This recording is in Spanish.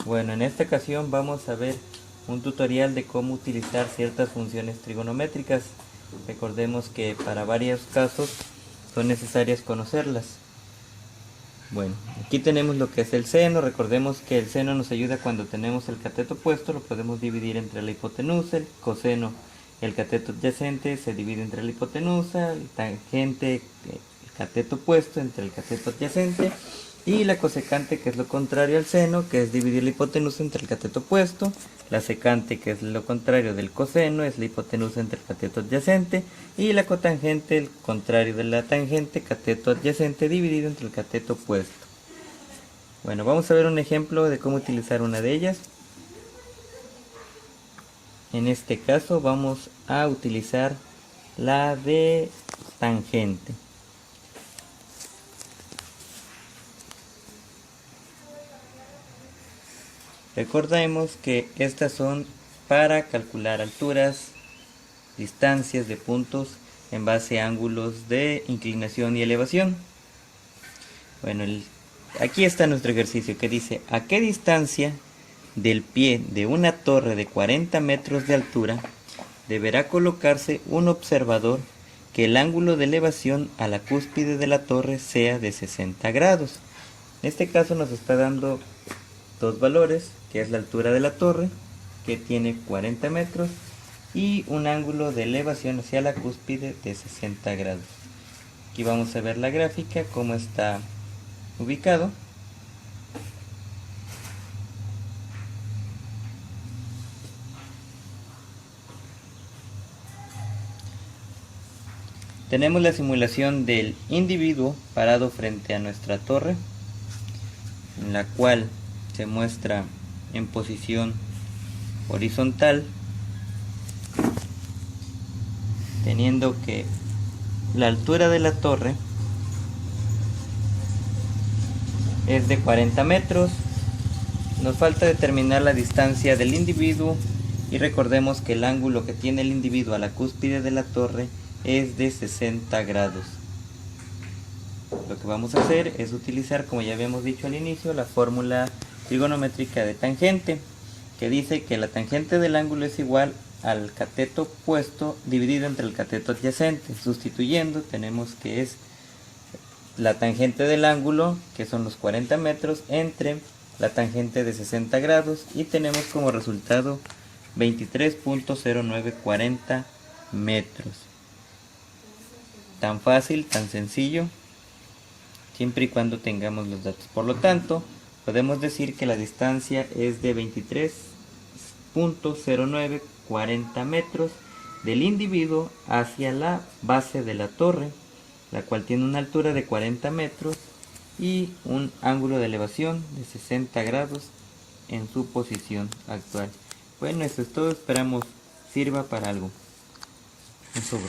Bueno, en esta ocasión vamos a ver un tutorial de cómo utilizar ciertas funciones trigonométricas. Recordemos que para varios casos son necesarias conocerlas. Bueno, aquí tenemos lo que es el seno. Recordemos que el seno nos ayuda cuando tenemos el cateto opuesto, lo podemos dividir entre la hipotenusa. El coseno, el cateto adyacente, se divide entre la hipotenusa. El tangente, el cateto opuesto entre el cateto adyacente. Y la cosecante, que es lo contrario al seno, que es dividir la hipotenusa entre el cateto opuesto. La secante, que es lo contrario del coseno, es la hipotenusa entre el cateto adyacente. Y la cotangente, el contrario de la tangente, cateto adyacente dividido entre el cateto opuesto. Bueno, vamos a ver un ejemplo de cómo utilizar una de ellas. En este caso vamos a utilizar la de tangente. Recordemos que estas son para calcular alturas, distancias de puntos en base a ángulos de inclinación y elevación. Bueno, aquí está nuestro ejercicio que dice: ¿a qué distancia del pie de una torre de 40 metros de altura deberá colocarse un observador que el ángulo de elevación a la cúspide de la torre sea de 60 grados? En este caso nos está dando dos valores, que es la altura de la torre, que tiene 40 metros, y un ángulo de elevación hacia la cúspide de 60 grados. Aquí vamos a ver la gráfica, cómo está ubicado. Tenemos la simulación del individuo parado frente a nuestra torre, en la cual se muestra en posición horizontal, teniendo que la altura de la torre es de 40 metros. Nos falta determinar la distancia del individuo y recordemos que el ángulo que tiene el individuo a la cúspide de la torre es de 60 grados. Lo que vamos a hacer es utilizar, como ya habíamos dicho al inicio, la fórmula trigonométrica de tangente, que dice que la tangente del ángulo es igual al cateto opuesto dividido entre el cateto adyacente. Sustituyendo, tenemos que es la tangente del ángulo, que son los 40 metros, entre la tangente de 60 grados, y tenemos como resultado 23.0940 metros. Tan fácil, tan sencillo, siempre y cuando tengamos los datos. Por lo tanto, podemos decir que la distancia es de 23.0940 metros del individuo hacia la base de la torre, la cual tiene una altura de 40 metros y un ángulo de elevación de 60 grados en su posición actual. Bueno, eso es todo, esperamos sirva para algo. Un sobró.